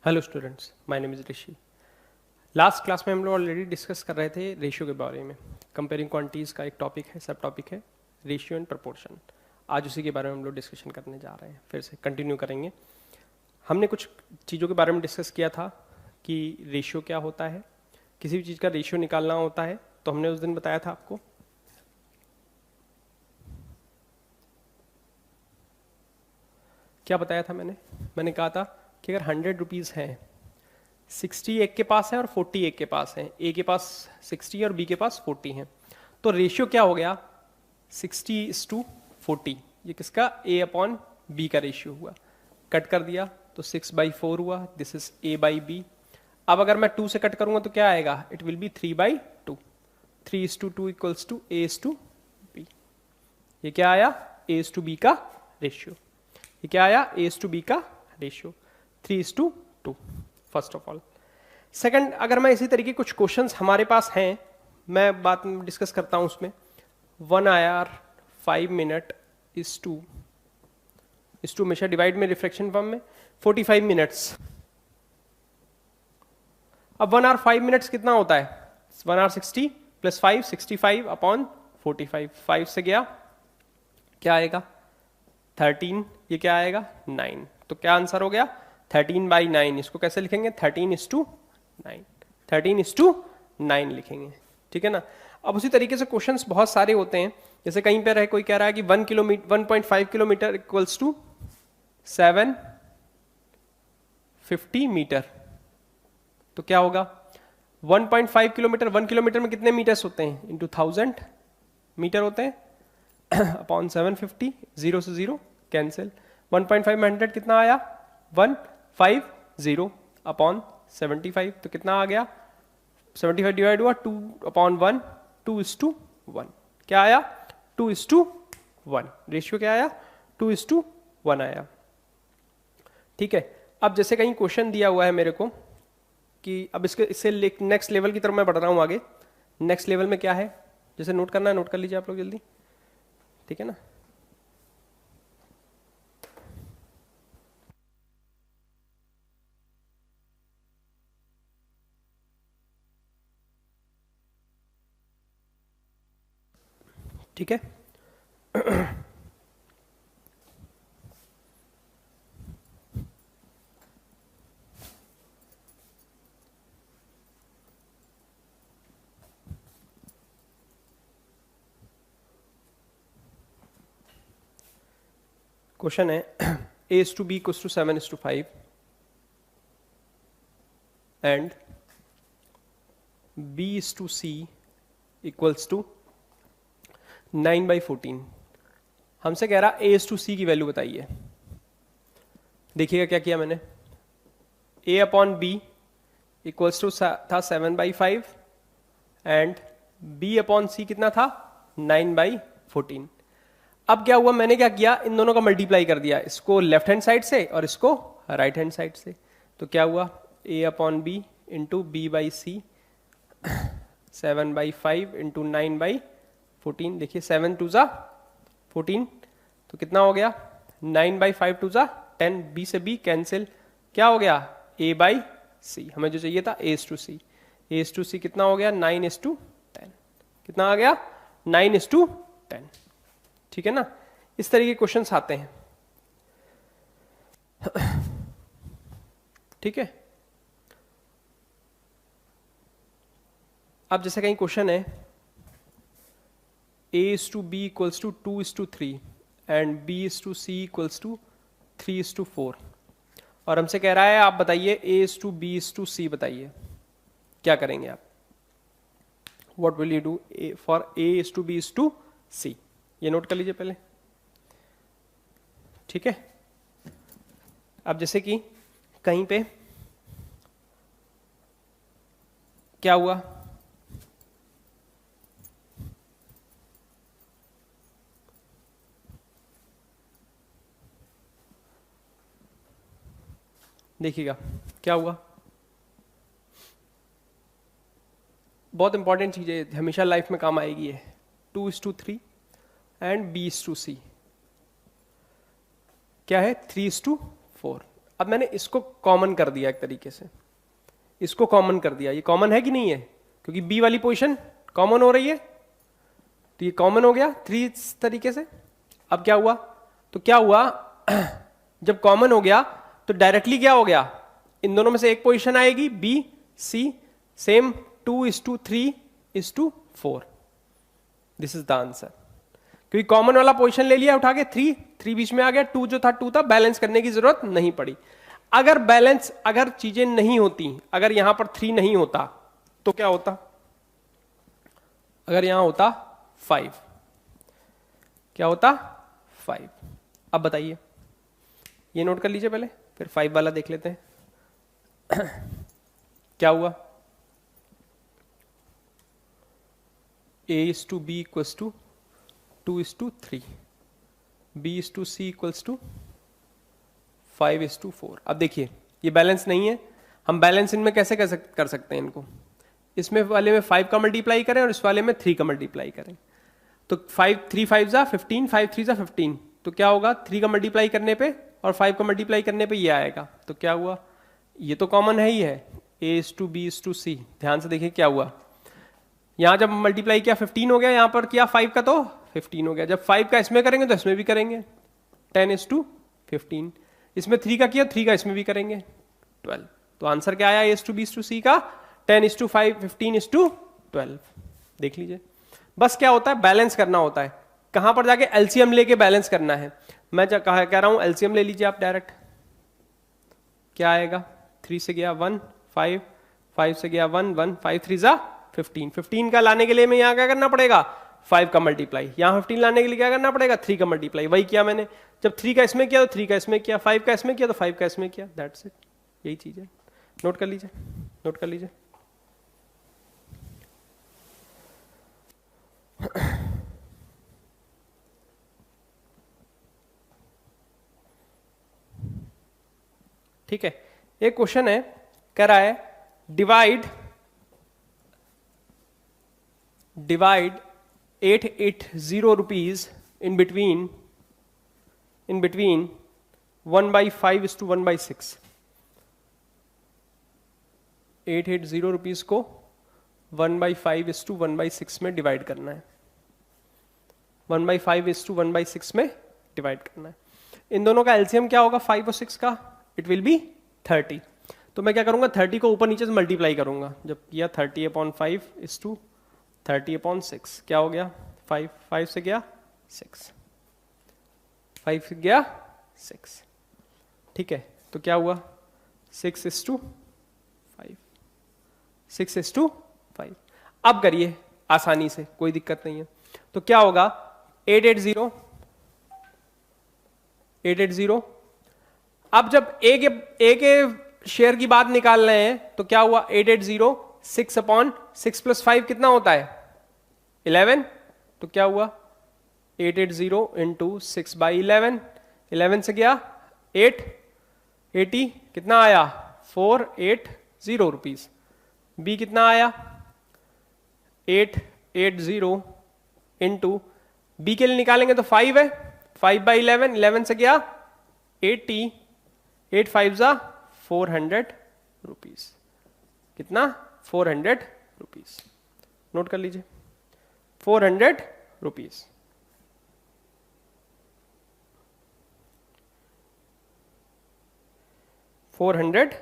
Hello students, my name is Rishi. Last class में हम लोग ऑलरेडी डिस्कस कर रहे थे रेशियो के बारे में। कंपेयरिंग क्वांटिटीज़ का एक टॉपिक है, सब टॉपिक है रेशियो एंड प्रपोर्शन। आज उसी के बारे में हम लोग डिस्कशन करने जा रहे हैं, फिर से कंटिन्यू करेंगे। हमने कुछ चीज़ों के बारे में डिस्कस किया था कि रेशियो क्या होता है, किसी भी चीज़ का रेशियो निकालना होता है तो हमने उस दिन बताया था आपको। क्या बताया था मैंने कहा था कि अगर 100 रुपीज़ हैं, 60 एक के पास है और 40 एक के पास है, ए के पास 60 और बी के पास 40 है, तो रेशियो क्या हो गया 60:40। ये किसका, ए अपॉन बी का रेशियो हुआ। कट कर दिया तो 6/4 हुआ, this is A by B. अब अगर मैं 2 से कट करूंगा तो क्या आएगा, it will be 3/2। 3:2 equals to A:2 B. ये क्या आया, A:2 बी का रेशियो। ये क्या आया, A:2 बी का ratio 3:2। First of all. Second, अगर मैं इसी तरीके कुछ क्वेश्चंस हमारे पास हैं, मैं बात में डिस्कस करता हूं उसमें। 1 आवर 5 मिनट इज टू हमेशा डिवाइड में रिफ्रैक्शन फॉर्म में 45 मिनट्स। अब 1 आवर 5 मिनट्स कितना होता है, 1 आवर 60 प्लस 5 65 अपॉन 45। 5 से गया क्या आएगा 13, ये क्या आएगा 9। तो क्या आंसर हो गया 13/9। इसको कैसे लिखेंगे 13:9, 13:9 लिखेंगे, ठीक है ना। अब उसी तरीके से क्वेश्चंस बहुत सारे होते हैं। जैसे कहीं पे कोई कह रहा है कि 1.5 किलोमीटर इक्वल्स टू 750 मीटर, तो क्या होगा 1.5 किलोमीटर, 1 किलोमीटर में कितने मीटर्स होते हैं, इंटू 1000 मीटर होते हैं अपॉन 750, 0 से 0 कैंसिल। 1.5 में 100 कितना आया 150 अपॉन 75, तो कितना आ गया 75 डिवाइड हुआ 2/1, 2:1। क्या आया 2:1। रेशियो क्या आया 2:1 आया, ठीक है। अब जैसे कहीं क्वेश्चन दिया हुआ है मेरे को कि अब इससे नेक्स्ट लेवल की तरफ मैं बढ़ रहा हूं आगे। नेक्स्ट लेवल में क्या है, जैसे नोट करना है नोट कर लीजिए आप लोग जल्दी, ठीक है ना। ठीक है क्वेश्चन है A:B equals to 7:5 and B:C equals to 9/14। हमसे कह रहा A:C की वैल्यू बताइए। देखिएगा क्या किया मैंने, A upon B equals to था 7/5 एंड B अपॉन सी कितना था 9/14। अब क्या हुआ, मैंने क्या किया, इन दोनों का मल्टीप्लाई कर दिया, इसको लेफ्ट हैंड साइड से और इसको राइट हैंड साइड से। तो क्या हुआ A upon B into B/C 7/5 into 9/14। देखिए 7 2 ज़ा 14, तो कितना हो गया 9/5 2 ज़ा 10, B से B कैंसिल, क्या हो गया A/C। हमें जो चाहिए था A:C। A:C कितना हो गया 9:10। कितना आ गया 9:10, ठीक है ना। इस तरह के क्वेश्चंस आते हैं, ठीक है। अब जैसे कहीं क्वेश्चन है A:B equals to 2:3 and B:C equals to 3:4, और हमसे कह रहा है आप बताइए A:B:C बताइए, क्या करेंगे आप, what will you do for A:B:C। ये नोट कर लीजिए पहले, ठीक है। अब जैसे कि कहीं पे क्या हुआ, देखिएगा क्या हुआ, बहुत इंपॉर्टेंट चीज है, हमेशा लाइफ में काम आएगी है। 2:3 एंड B:C क्या है 3:4। अब मैंने इसको कॉमन कर दिया एक तरीके से, इसको कॉमन कर दिया। ये कॉमन है कि नहीं है, क्योंकि बी वाली पोजीशन कॉमन हो रही है, तो ये कॉमन हो गया 3 इस तरीके से। अब क्या हुआ, तो क्या हुआ जब कॉमन हो गया तो डायरेक्टली क्या हो गया, इन दोनों में से एक पोजीशन आएगी B C, same 2:3:4। This is the answer, क्योंकि कॉमन वाला पोजीशन ले लिया उठा के 3 बीच में आ गया, 2 जो था 2 था, बैलेंस करने की जरूरत नहीं पड़ी। अगर चीजें नहीं होती, अगर यहां पर 3 नहीं होता तो क्या होता, अगर यहां होता 5, क्या होता 5। अब बताइए, ये नोट कर लीजिए पहले, फिर 5 वाला देख लेते हैं। क्या हुआ, A:B equals to 2:3, B:C equals to 5:4। अब देखिए ये बैलेंस नहीं है, हम बैलेंस इनमें कैसे कर सकते हैं इनको, इसमें वाले में 5 का मल्टीप्लाई करें और इस वाले में 3 का मल्टीप्लाई करें। तो 3 5 जा 15, 5 3 जा 15, तो क्या होगा 3 का मल्टीप्लाई करने पे और 5 का मल्टीप्लाई करने पे ये आएगा। तो क्या हुआ, ये तो कॉमन है ही है, A:B:C। ध्यान से देखिए क्या हुआ, यहां जब मल्टीप्लाई किया 15 हो गया, यहां पर किया 5 का तो 15 हो गया। जब 5 का इसमें करेंगे तो इसमें भी करेंगे, 10:15। इसमें 3 का किया, 3 का इसमें भी करेंगे, 12। तो आंसर क्या आया A:B:C का, 10:5 15:12। देख लीजिए, बस क्या होता है, बैलेंस करना होता है, कहां पर जाके एलसीएम लेके बैलेंस करना है। मैं कह रहा हूं एलसीएम ले लीजिए आप डायरेक्ट, क्या आएगा, 3 से गया 1 5, 5 से गया 1 1, 5 3 जा 15। 15 का लाने के लिए मैं यहां क्या करना पड़ेगा, 5 का मल्टीप्लाई, यहां 15 लाने के लिए क्या करना पड़ेगा, 3 का मल्टीप्लाई। वही किया मैंने, जब 3 का इसमें किया तो 3 का इसमें किया, 5 का इसमें किया तो 5 का इसमें किया, दैट्स इट। यही चीज है, नोट कर लीजिए, नोट कर लीजिए। ठीक है, एक क्वेश्चन है, कह रहा है divide 880 rupees in between 1/5:1/6। 880 rupees को 1/5:1/6 में डिवाइड करना है, 1/5:1/6 में डिवाइड करना है। इन दोनों का एलसीएम क्या होगा 5 और 6 का, इट विल बी 30। तो मैं क्या करूंगा, 30 को ऊपर नीचे से मल्टीप्लाई करूंगा। जब किया 30/5:30/6, क्या हो गया 5, 5 से गया 6, 5 से गया 6। ठीक है, तो क्या हुआ 6:5, 6:5। अब करिए आसानी से, कोई दिक्कत नहीं है। तो क्या होगा 880। अब जब ए के शेयर की बात निकाल रहे हैं तो क्या हुआ 880, 6/6 + 5 कितना होता है 11। तो क्या हुआ 880 × 6/11, 11 से गया 8, 80 कितना आया 480 रुपीज। बी कितना आया 880 इंटू, बी के लिए निकालेंगे तो 5 है, 5/11, 11 से गया 80, 8 5 जा 400 रुपीज। कितना 400 रुपीज, नोट कर लीजिए 400 रुपीज। $400।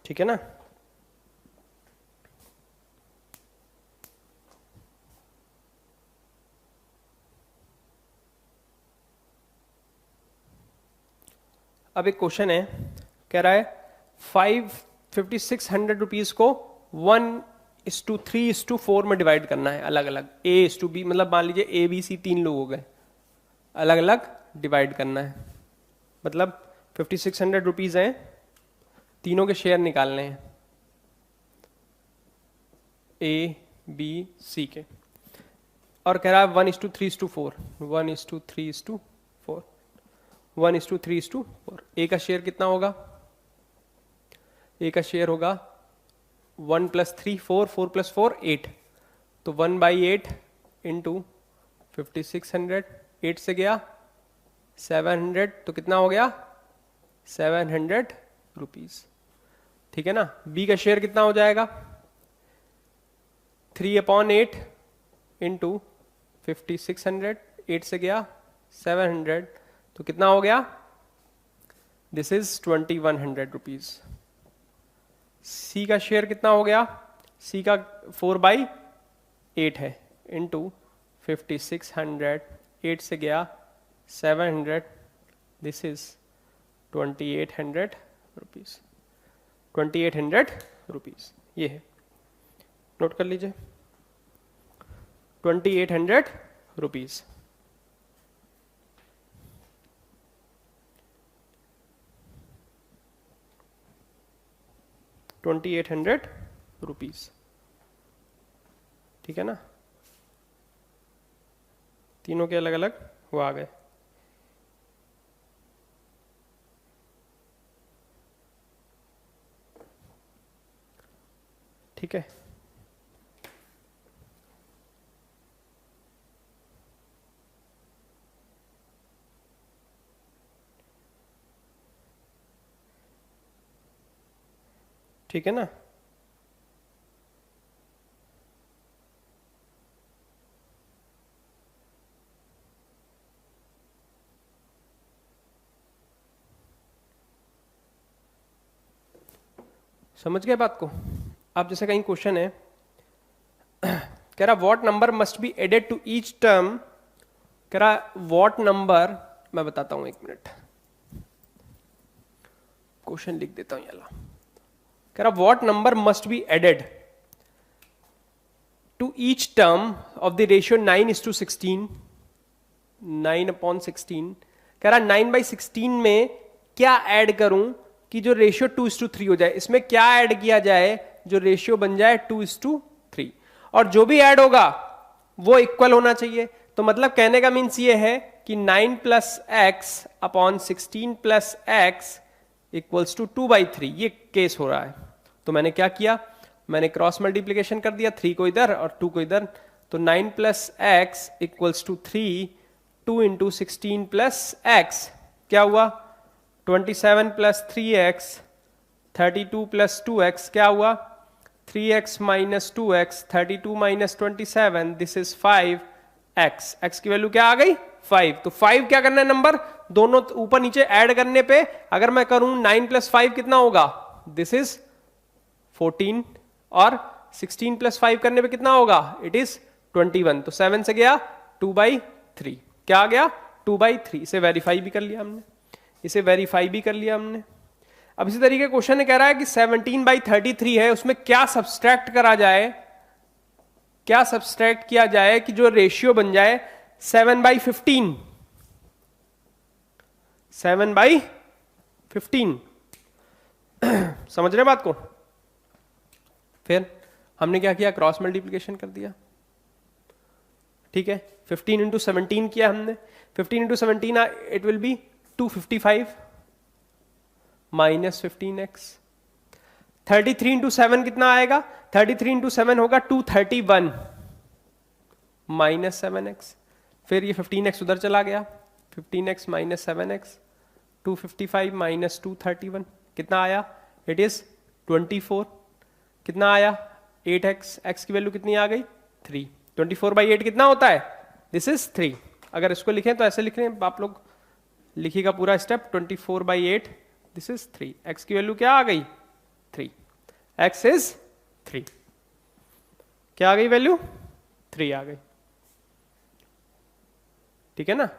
ठीक है ना। अब एक क्वेश्चन है, कह रहा है 5600 रुपीज को 1:3:4 में डिवाइड करना है, अलग अलग A:B, मतलब मान लीजिए ABC 3 लोग हो गए, अलग अलग डिवाइड करना है। मतलब 5600 रुपीज हैं, तीनों के शेयर निकालने हैं ABC के, और कह रहा है 1:3:4, 1:3:4, 1:3:4। ए का शेयर कितना होगा ए का शेयर होगा 1 + 3 4, 4 + 4 8, तो 1/8 इंटू 5600, 8 से गया 700, तो कितना हो गया 700 रुपीज। ठीक है ना। बी का शेयर कितना हो जाएगा 3/8 इंटू 5600, 8 से गया 700, तो कितना हो गया दिस इज 2100 रुपीज। सी का शेयर कितना हो गया, सी का 4/8 है इंटू 5600, 8 से गया 700, दिस इज 2800 रुपीज। 2800 रुपीज ये है, नोट कर लीजिए 2800 रुपीज। ₹2800, ठीक है ना। तीनों के अलग अलग वो आ गए। ठीक है, ठीक है ना। समझ गए बात को। अब जैसे कहीं क्वेश्चन है कह रहा what number must be added to each term, कह रहा व्हाट नंबर, मैं बताता हूं 1 मिनट, क्वेश्चन लिख देता हूं याला। कह रहा what number must be added to each term of the ratio 9:16, 9/16। कह रहा 9/16 में क्या ऐड करूं कि जो रेशियो 2:3 हो जाए। इसमें क्या ऐड किया जाए जो रेशियो बन जाए 2:3, और जो भी ऐड होगा वो इक्वल होना चाहिए। तो मतलब कहने का मीन्स ये है कि 9 + x upon 16 + x equals to 2/3, ये केस हो रहा है। तो मैंने क्या किया, मैंने क्रॉस मल्टीप्लीकेशन कर दिया, 3 को इधर और 2 को इधर, तो 9 + x इक्वल्स टू 3, 2 × 16 + x क्या हुआ 27 + 3x, 32 + 2x क्या हुआ 3x - 2x, 32 - 27, this is 5x। x की वैल्यू क्या आ गई 5। तो 5 क्या करना है नंबर, दोनों ऊपर नीचे ऐड करने पे अगर मैं करूं 9 + 5 कितना होगा, दिस इज 14, और 16 + 5 करने पे कितना होगा, इट इज 21। तो 7 से गया 2/3, क्या आ गया 2/3। इसे वेरीफाई भी कर लिया हमने, इसे वेरीफाई भी कर लिया हमने। अब इसी तरीके क्वेश्चन ने कह रहा है कि 17/33 है, उसमें क्या सब्सट्रैक्ट करा जाए, क्या सब्सट्रैक्ट किया जाए कि जो रेशियो बन जाए 7/15, 7/15 समझ रहे बात को। फिर हमने क्या किया, क्रॉस मल्टीप्लिकेशन कर दिया। ठीक है, 15 × 17 किया हमने, 15 × 17 इट विल बी 255 - 15x। 33 × 7 कितना आएगा, 33 × 7 होगा 231 - 7x। फिर ये 15x उधर चला गया, 15x - 7x, 255 - 231 कितना आया, इट इज 24। कितना आया 8x, x की वैल्यू कितनी आ गई 3। 24/8 कितना होता है, दिस इज 3। अगर इसको लिखें तो ऐसे लिख रहे हैं आप लोग, लिखिएगा पूरा स्टेप, 24/8 दिस इज 3। x की वैल्यू क्या आ गई 3, x इज 3, क्या आ गई वैल्यू 3 आ गई। ठीक है ना,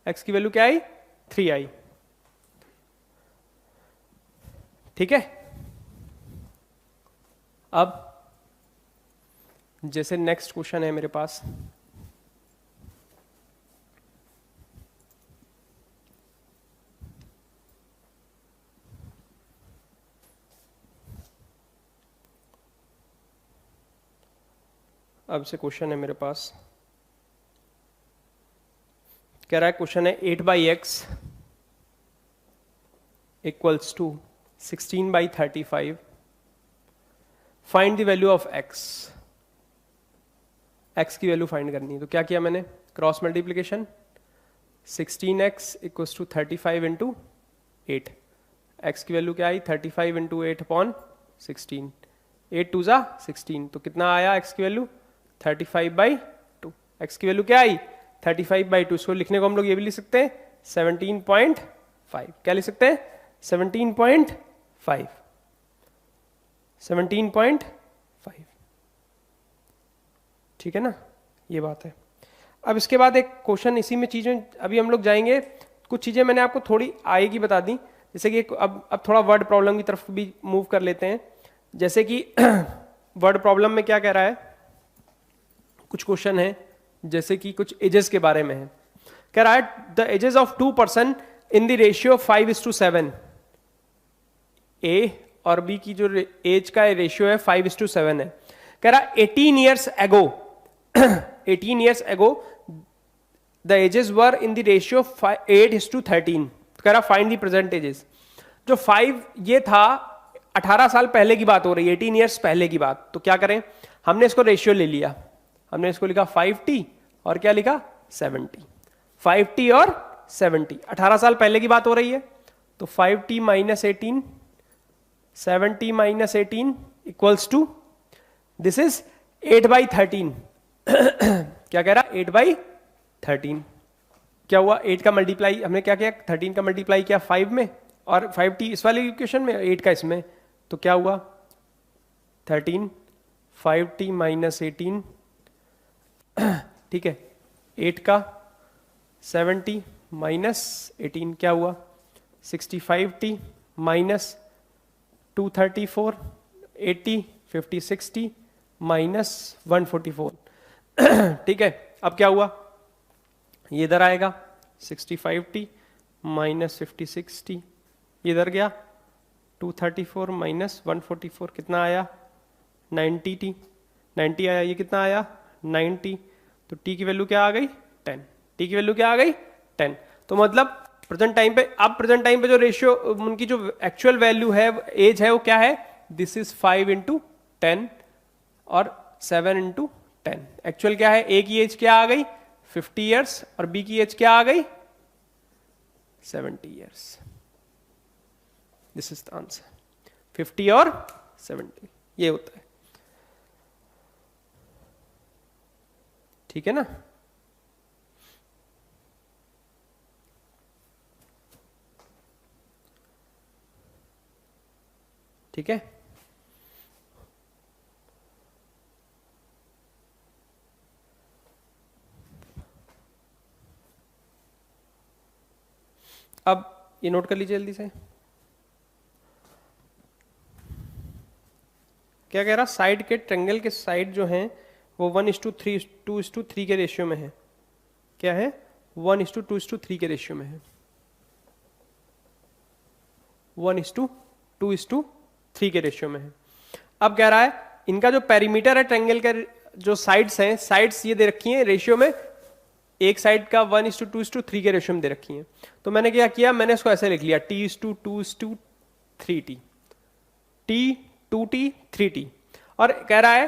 x की वैल्यू क्या आई 3 आई। ठीक है, अब जैसे नेक्स्ट क्वेश्चन है मेरे पास, अब से क्वेश्चन है मेरे पास, कह रहा है क्वेश्चन है 8/x equals to 16/35. Find the value of x. x की वैल्यू फाइंड करनी है, तो क्या किया मैंने, cross multiplication, 16x equals to 35 into 8. x की वैल्यू क्या आई, 35 इंटू 8 अपॉन 16. 8 2 जा 16, तो कितना आया x की वैल्यू, 35/2. x की वैल्यू क्या आई, 35/2. इसको लिखने को हम लोग ये भी लिख सकते हैं 17.5. क्या लिख सकते हैं, 17.5. 17.5. ठीक है ना, ये बात है. अब इसके बाद एक क्वेश्चन इसी में चीजें अभी हम लोग जाएंगे. कुछ चीजें मैंने आपको थोड़ी आएगी बता दी, जैसे कि अब थोड़ा वर्ड प्रॉब्लम की तरफ भी मूव कर लेते हैं. जैसे कि वर्ड प्रॉब्लम में क्या कह रहा है, कुछ क्वेश्चन है जैसे कि कुछ एजेस के बारे में है. कह रहा है the ages of 2 person in the ratio 5:7. A और बी की जो एज का रेशियो है 5:7 है. कह रहा 18 years ago 18 years ago the ages were in the ratio 8:13. कह रहा फाइंड द प्रेजेंट एजेस. जो 5 ये था 18 साल पहले की बात हो रही है, 18 years पहले की बात. तो क्या करें, हमने इसको रेशियो ले लिया, हमने इसको लिखा 5t और क्या लिखा 70. 5t और 70, 18 साल पहले की बात हो रही है. तो 5t minus 18, 70 minus 18 equals to, this is 8/13. क्या कह रहा, 8/13. क्या हुआ, 8 का मल्टीप्लाई हमने क्या किया, 13 का मल्टीप्लाई किया 5 में, और 5t इस वाले इक्वेशन में, 8 का इसमें. तो क्या हुआ 13, 5t माइनस 18, ठीक है, 8 का 70 माइनस 18 क्या हुआ 65t माइनस 234, 80, 50, 60 माइनस 144. ठीक है, अब क्या हुआ, ये इधर आएगा 65t माइनस 50, ये इधर गया 234 माइनस 144 कितना आया 90t, 90 आया, ये कितना आया 90. तो t की वैल्यू क्या आ गई 10. t की वैल्यू क्या आ गई 10. तो मतलब प्रेजेंट टाइम पे, अब प्रेजेंट टाइम पे जो रेशियो उनकी जो एक्चुअल वैल्यू है, एज है, वो क्या है, दिस इज 5 इंटू 10 और 7 इंटू 10. एक्चुअल क्या है, ए की एज क्या आ गई 50 years और बी की एज क्या आ गई 70 years. This is the answer, 50 और 70 ये होता है. ठीक है ना. ठीक है, अब ये नोट कर लीजिए जल्दी से. क्या कह रहा, साइड के ट्रेंगल के साइड जो हैं वो 1:3, 2:3 के रेशियो में है. क्या है, 1:2:3 के रेशियो में है. 1:2:3 के रेशियो में है. अब कह रहा है इनका जो पेरीमीटर है ट्रेंगल का, जो साइड्स हैं, साइड्स ये दे रखी हैं रेशियो में, एक साइड का 1:2:3 के रेशियो में दे रखी हैं. तो मैंने क्या किया, मैंने इसको ऐसे लिख लिया T:2:3t, T:2t 3t. और कह रहा है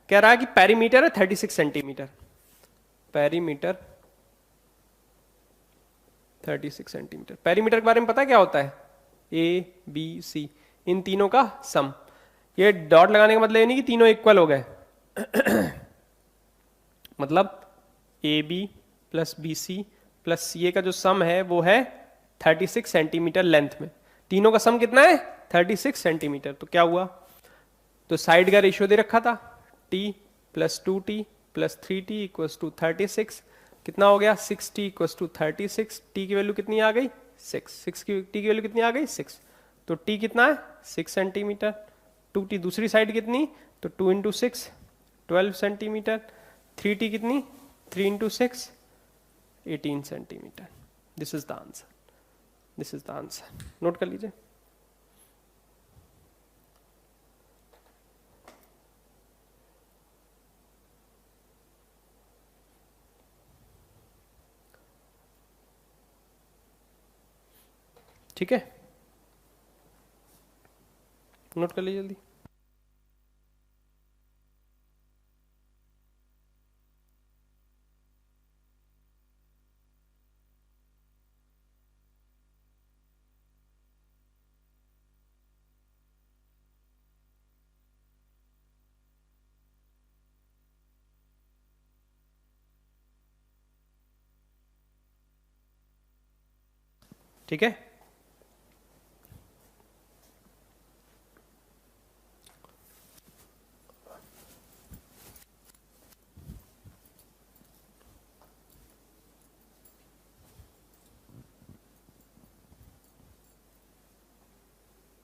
कह रहा है कि पेरीमीटर है 36 सेंटीमीटर. Perimeter 36 centimetre. पेरीमीटर के बारे में पता है क्या होता है, ABC, इन तीनों का सम. ये डॉट लगाने का मतलब ये नहीं कि तीनों इक्वल हो गए. मतलब AB plus BC plus CA का जो सम है वो है 36 सेंटीमीटर लेंथ में. तीनों का सम कितना है 36 सेंटीमीटर. तो क्या हुआ, तो साइड का रेशियो दे रखा था T plus 2T plus 3T equals to 36. कितना हो गया 6T इक्वल्स टू 36. T की वैल्यू कितनी आ गई 6 की T की वैल्यू कितनी आ गई 6. तो T कितना है 6 सेंटीमीटर. 2T दूसरी साइड कितनी, तो 2 इंटू 6 12 सेंटीमीटर. 3T कितनी 3 into 6 18 centimetre. This is the answer. This is the answer. Note कर लीजिए. ठीक है. नोट कर लीजिए जल्दी। ठीक है,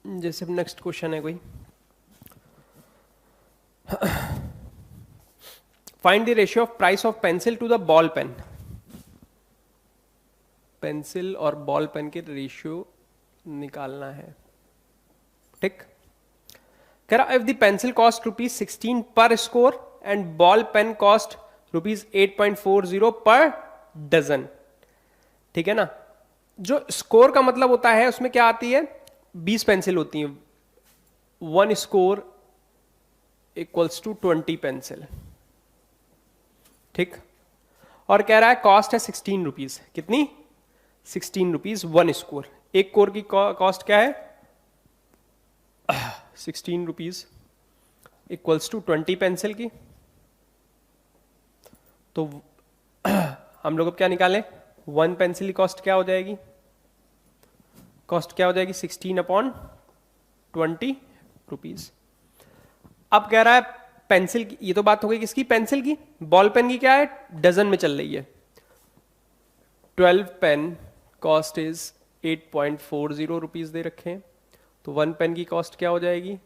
जैसे नेक्स्ट क्वेश्चन है कोई, find the ratio of price of pencil to the ball pen. Pencil और बॉल पेन के रेशियो निकालना है। ठीक, कह रहा if the pencil cost ₹16 per score and ball pen cost ₹8.40 per dozen. ठीक है ना, जो स्कोर का मतलब होता है उसमें क्या आती है, 20 पेंसिल होती हैं, 1 स्कोर इक्वल्स टू 20 पेंसिल। ठीक, और कह रहा है कॉस्ट है ₹16। कितनी? ₹16 1 स्कोर। एक कोर की कॉस्ट क्या है? ₹16 इक्वल्स टू 20 पेंसिल की। तो हम लोग अब क्या निकालें, 1 पेंसिल की कॉस्ट क्या हो जाएगी? कॉस्ट क्या हो जाएगी? 16/20 अब कह रहा है पेंसिल की, ये तो बात हो गई किसकी? पेंसिल की। बॉल पेन की क्या है? डजन में चल रही है। 12 पेन कॉस्ट इज 8.40 रुपीज दे रखे हैं, तो 1 पेन की कॉस्ट क्या हो जाएगी?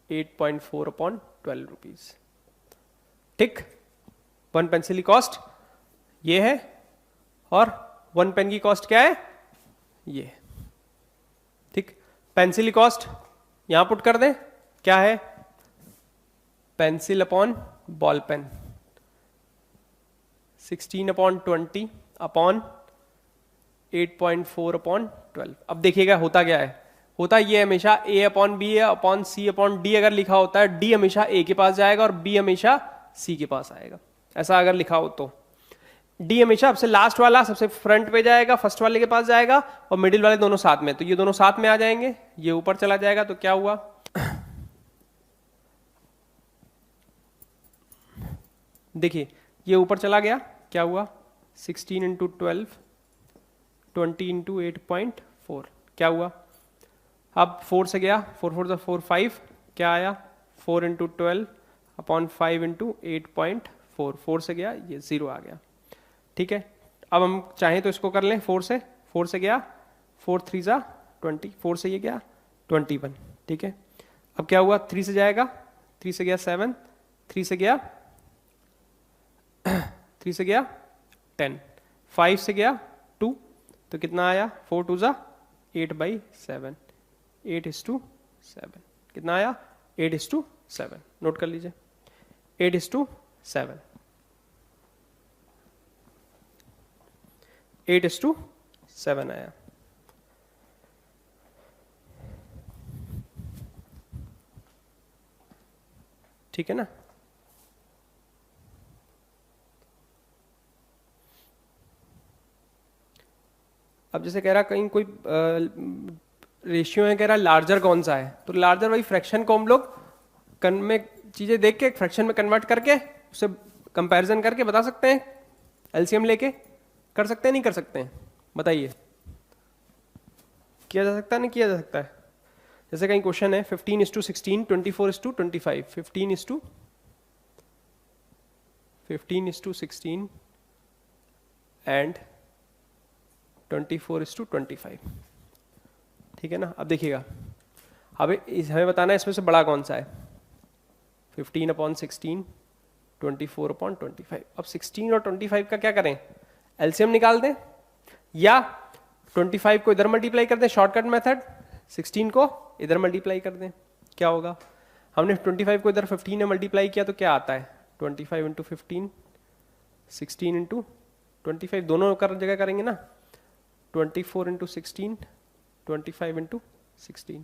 8.4/12 रुपीज। ठीक, 1 पेंसिल की कॉस्ट ये है और 1 पेन की कॉस्ट क्या है? ये। ठीक, पेंसिल की कॉस्ट यहां पुट कर दें, क्या है? Pencil upon ball pen 16/20 upon 8.4/12। अब देखिएगा होता क्या है, होता ये हमेशा A/B अपॉन C/D अगर लिखा होता है, D हमेशा A के पास जाएगा और B हमेशा C के पास आएगा। ऐसा अगर लिखा हो तो D हमेशा सबसे लास्ट वाला सबसे फ्रंट पे जाएगा, फर्स्ट वाले के पास जाएगा, और मिडिल वाले दोनों साथ में, तो ये दोनों साथ में आ जाएंगे, ये ऊपर चला जाएगा। तो क्या हुआ? देखिए ये ऊपर चला गया, क्या हुआ? 16 × 12 20 × 8.4 क्या हुआ? अब 4 से गया, 4 4 4 5 क्या आया? 4 × 12 अपॉन 5 × 8.4 4 से गया, ये 0 आ गया। ठीक है, अब हम चाहें तो इसको कर लें 4 से गया, 4 3 जा 20, 4 से ये गया 21। ठीक है, अब क्या हुआ? 3 से जाएगा, 3 से गया 7, 3 से गया 10, 5 से गया 2, तो कितना आया? 4 2 जा 8/7, 8:7 कितना आया? 8:7। नोट कर लीजिए, 8:7, 8:7 आया। ठीक है ना, अब जैसे कह रहा कहीं कोई रेशियो है, कह रहा लार्जर कौन सा है, तो लार्जर वही फ्रैक्शन को हम लोग में चीजें देख के फ्रैक्शन में कन्वर्ट करके उसे कंपैरिजन करके बता सकते हैं, एलसीएम लेके कर सकते हैं, नहीं कर सकते हैं? बताइए, किया जा सकता है नहीं किया जा सकता है? जैसे कहीं क्वेश्चन है 15:16, 24:25, 15:16 एंड 24:25। ठीक है ना, अब देखिएगा, अब हमें बताना है इसमें से बड़ा कौन सा है। 15/16, 24/25। अब 16 और 25 का क्या करें? एलसीएम निकाल दें, या 25 को इधर मल्टीप्लाई कर दें, शॉर्टकट मेथड, 16 को इधर मल्टीप्लाई कर दें। क्या होगा? हमने 25 को इधर 15 में मल्टीप्लाई किया तो क्या आता है? 25 × 15, 16 × 25, दोनों कर जगह करेंगे ना, 24 × 16, 25 × 16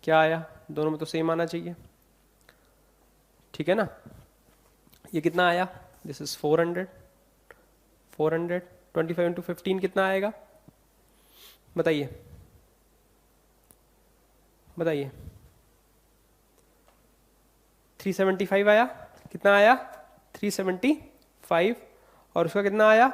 क्या आया? दोनों में तो सेम आना चाहिए, ठीक है ना। ये कितना आया, दिस इज 400, 25 इंटू 15 कितना आएगा, बताइए बताइए। 375 आया, कितना आया 375, और उसका कितना आया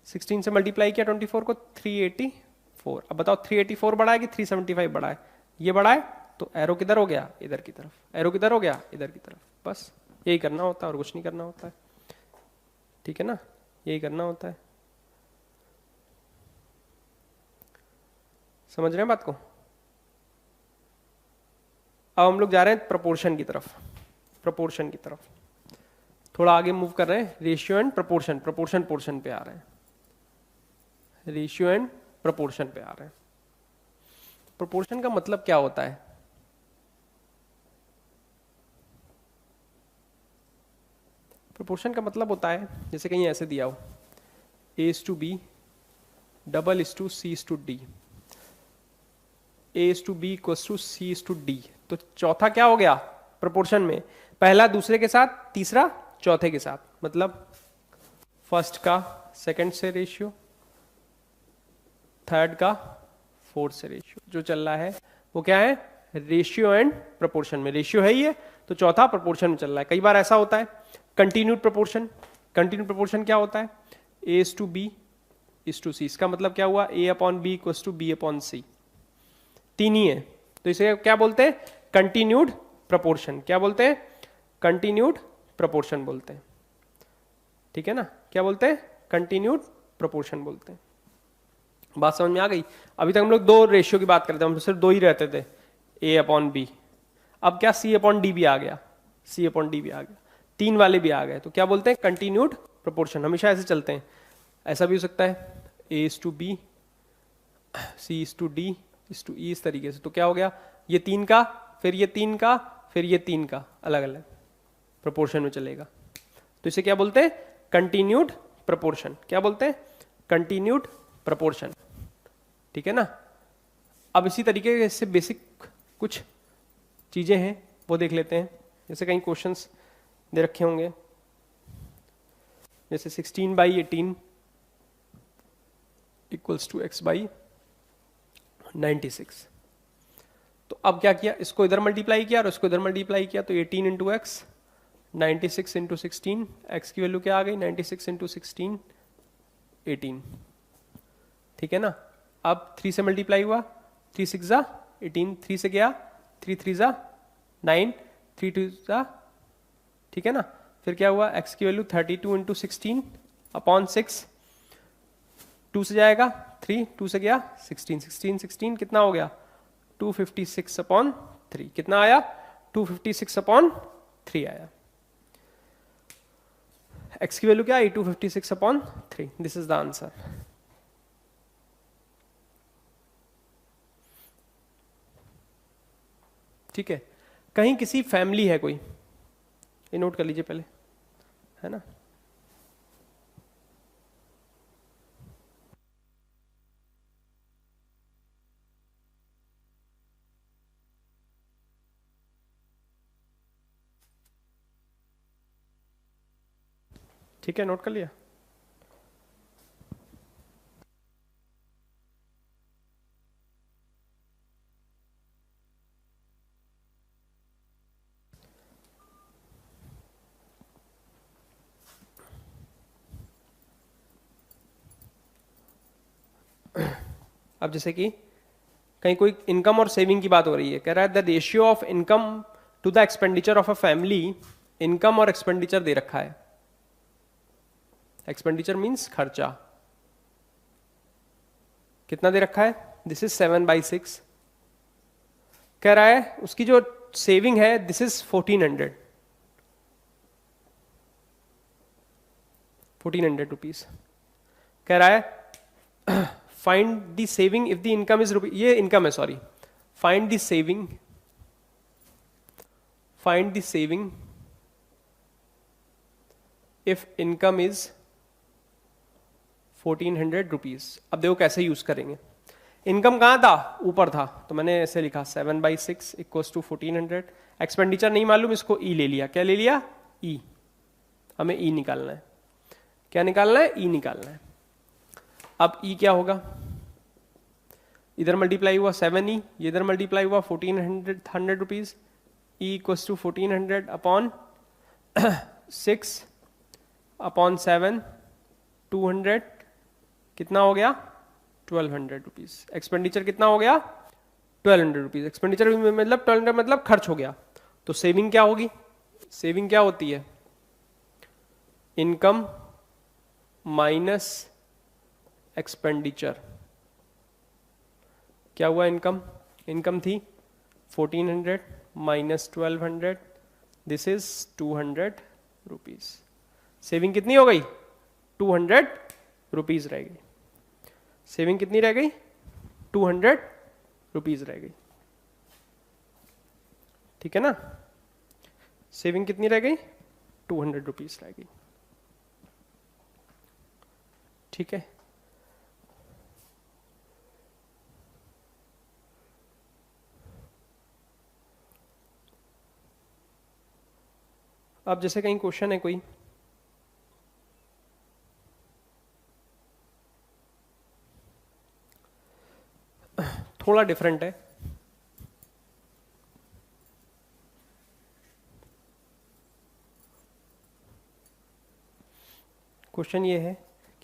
16 से मल्टीप्लाई किया 24 को 384। अब बताओ 384 बढ़ा है कि 375 बढ़ा है, ये बढ़ा है तो एरो किधर हो गया, इधर की तरफ, एरो किधर हो गया, इधर की तरफ। बस यही करना होता है और कुछ नहीं करना होता है, ठीक है ना, यही करना होता है। समझ रहे हैं बात को। अब हम लोग जा रहे हैं प्रोपोर्शन की तरफ, प्रोपोर्शन की तरफ थोड़ा आगे मूव कर रहे हैं। Ratio and proportion, proportion portion पे आ रहे हैं, रेशियो एंड प्रोपोर्शन पे आ रहे हैं। प्रोपोर्शन का मतलब क्या होता है, प्रोपोर्शन का मतलब होता है जैसे कहीं ऐसे दिया हो A/B C/D, A/B = C/D, तो चौथा क्या हो गया प्रोपोर्शन में, पहला दूसरे के साथ, तीसरा चौथे के साथ, मतलब फर्स्ट का सेकंड से रेशियो, थर्ड का फोर्थ से रेशियो, जो चल रहा है वो क्या है, रेशियो एंड प्रोपोर्शन में। रेशियो है ये, तो चौथा प्रोपोर्शन में चल रहा है। कई बार ऐसा होता है कंटिन्यूड प्रोपोर्शन, कंटिन्यूड प्रोपोर्शन क्या होता है, A/B C, इसका मतलब क्या हुआ, A/B = B/C, तीन ही है, तो इसे क्या बोलते हैं, कंटिन्यूड प्रोपोर्शन। क्या बोलते हैं, कंटिन्यूड प्रोपोर्शन बोलते हैं, ठीक है ना, क्या बोलते हैं, कंटिन्यूड प्रोपोर्शन बोलते हैं। बात समझ में आ गई। अभी तक हम लोग दो रेशियो की बात करते हैं, हम सिर्फ दो ही रहते थे, A/B। अब क्या C/D भी आ गया, C/D भी आ गया, तीन वाले भी आ गए, तो क्या बोलते हैं, कंटिन्यूड प्रोपोर्शन। हमेशा ऐसे चलते हैं, ऐसा भी हो सकता है A/B C/D E, इस तरीके से। तो क्या हो गया, ये तीन का, फिर ये तीन का, फिर ये तीन का, अलग अलग प्रोपोर्शन में चलेगा, तो इसे क्या बोलते हैं, कंटिन्यूड प्रोपोर्शन। क्या बोलते हैं, कंटिन्यूड प्रोपोर्शन, ठीक है ना। अब इसी तरीके से बेसिक कुछ चीजें हैं वो देख लेते हैं, जैसे कहीं क्वेश्चंस दे रखे होंगे, जैसे 16/18 = x/96। तो अब क्या किया, इसको इधर मल्टीप्लाई किया और इसको इधर मल्टीप्लाई किया, तो 18 × x, 96 × 16, x की वैल्यू क्या आ गई, 96 × 16 18, ठीक है ना। अब 3 से मल्टीप्लाई हुआ, 3 × 6 = 18, 3 से गया, 3 × 3 = 9, 3 × 2 = ठीक है ना। फिर क्या हुआ, x की वैल्यू 32 × 16 अपॉन 6, 2 से जाएगा 3, 2 से गया 16, 16 16 कितना हो गया, 256/3, कितना आया, 256/3 आया। x की वैल्यू क्या आई, 256/3, दिस इज द आंसर। ठीक है, कहीं किसी फैमिली है कोई, ये नोट कर लीजिए पहले, है ना। ठीक है, नोट कर लिया। अब जैसे कि कहीं कोई इनकम और सेविंग की बात हो रही है, कह रहा है the ratio of income to the expenditure of a family, income और एक्सपेंडिचर दे रखा है, एक्सपेंडिचर मींस खर्चा, कितना दे रखा है, दिस इज 7/6। कह रहा है उसकी जो सेविंग है दिस इज 1400 रुपीज। कह रहा है find the saving if the income is rupees, ये इनकम है sorry, find the saving, find the saving if income is 1400 rupees. अब देखो कैसे यूज करेंगे, इनकम कहाँ था, ऊपर था, तो मैंने ऐसे लिखा 7/6 इक्वल्स टू 1400। एक्सपेंडिचर नहीं मालूम, इसको ई ले लिया। क्या ले लिया, ई। हमें ई निकालना है। क्या निकालना है, ई निकालना है। अब ई क्या होगा, इधर मल्टीप्लाई हुआ 7e, ये इधर मल्टीप्लाई हुआ 1400 rupees. E equals to 1400 upon 6 upon 7 200, कितना हो गया 1200 रुपीज। एक्सपेंडिचर कितना हो गया 1200 रुपीज। एक्सपेंडिचर मतलब 1200 मतलब खर्च हो गया। तो सेविंग क्या होगी, सेविंग क्या होती है, इनकम माइनस एक्सपेंडिचर। क्या हुआ, इनकम, इनकम थी 1400 minus 1200, this is 200 rupees. Saving कितनी हो गई, 200 रुपीज रह गई। सेविंग कितनी रह गई, 200 रुपीज रह गई। ठीक है ना, सेविंग कितनी रह गई, 200 रुपीज रह गई। ठीक है, अब जैसे कहीं क्वेश्चन है कोई, थोड़ा डिफरेंट है, क्वेश्चन ये है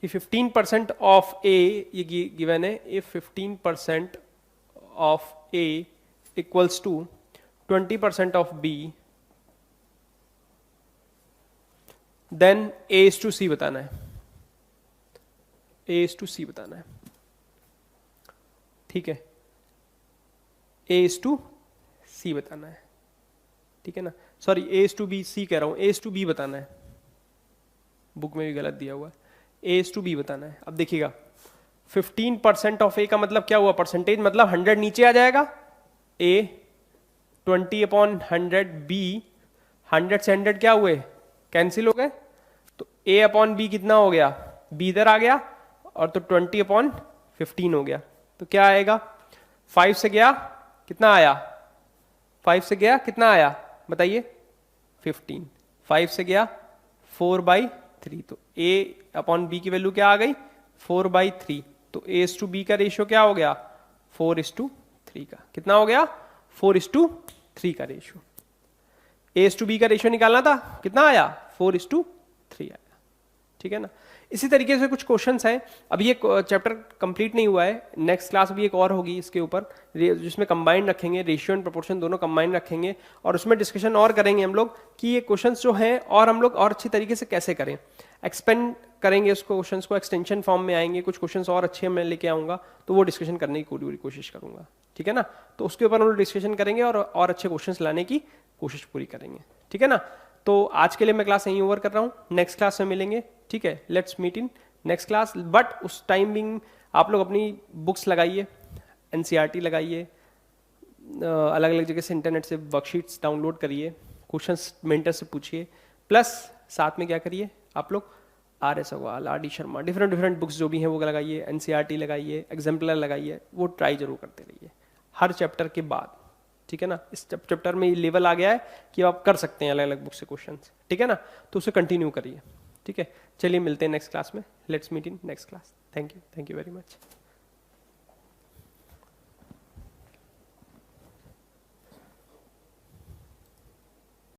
कि 15% ऑफ ए, ये गिवन है, if 15% of A equals to 20% of B, then A is to C बताना है। ए इज टू सी बताना है। ठीक है, ए इज टू सी बताना है। ठीक है ना, sorry A is to B, C कह रहा हूं, ए इज टू बी बताना है, बुक में भी गलत दिया हुआ है, ए इज टू बी बताना है। अब देखिएगा 15% ऑफ ए का मतलब क्या हुआ, परसेंटेज मतलब 100 नीचे आ जाएगा, ए 20/100, बी 100 से 100 क्या हुए, कैंसिल हो गए, तो a अपॉन बी कितना हो गया, b इधर आ गया, और तो 20/15 हो गया। तो क्या आएगा, 5 से गया कितना आया, 5 से गया कितना आया बताइए 15, 5 से गया 4/3, तो a अपॉन बी की वैल्यू क्या आ गई 4/3। तो a/b का रेशियो क्या हो गया 4:3 का, कितना हो गया 4:3 का रेशियो। a/b का रेशियो निकालना था, कितना आया 4:3 आया। ठीक है ना, इसी तरीके से कुछ क्वेश्चंस हैं। अभी ये चैप्टर कंप्लीट नहीं हुआ है, नेक्स्ट क्लास भी एक और होगी इसके ऊपर, जिसमें कंबाइंड रखेंगे, रेशियो एंड प्रोपोर्शन दोनों कंबाइंड रखेंगे, और उसमें डिस्कशन और करेंगे हम लोग कि ये क्वेश्चंस जो हैं और हम लोग और अच्छी तरीके से कैसे करें, एक्सपेंड करेंगे उस क्वेश्चंस को, एक्सटेंशन फॉर्म में आएंगे, कुछ क्वेश्चंस और अच्छे मैं लेके आऊंगा, तो वो डिस्कशन करने की पूरी कोशिश करूंगा। ठीक है ना, तो उसके ऊपर हम लोग डिस्कशन करेंगे और अच्छे क्वेश्चंस लाने की कोशिश पूरी करेंगे। ठीक है ना, तो आज के लिए मैं क्लास यहीं ओवर कर रहा हूँ, नेक्स्ट क्लास में मिलेंगे। ठीक है, let's meet in next class, but उस टाइमिंग आप लोग अपनी बुक्स लगाइए, एनसीईआरटी लगाइए, अलग अलग जगह से इंटरनेट से वर्कशीट्स डाउनलोड करिए, क्वेश्चंस मेंटर से पूछिए, प्लस साथ में क्या करिए आप लोग, RS Agarwal, RD Sharma, different books जो भी हैं वो लगाइए, एनसीईआरटी लगाइए, एग्जाम्पलर लगाइए, वो ट्राई जरूर करते रहिए हर चैप्टर के बाद। ठीक है ना, इस चैप्टर में ये लेवल आ गया है कि आप कर सकते हैं अलग अलग बुक से क्वेश्चंस। ठीक है ना, तो उसे कंटिन्यू करिए। ठीक है, चलिए मिलते हैं नेक्स्ट क्लास में, let's meet in next class. Thank you very much.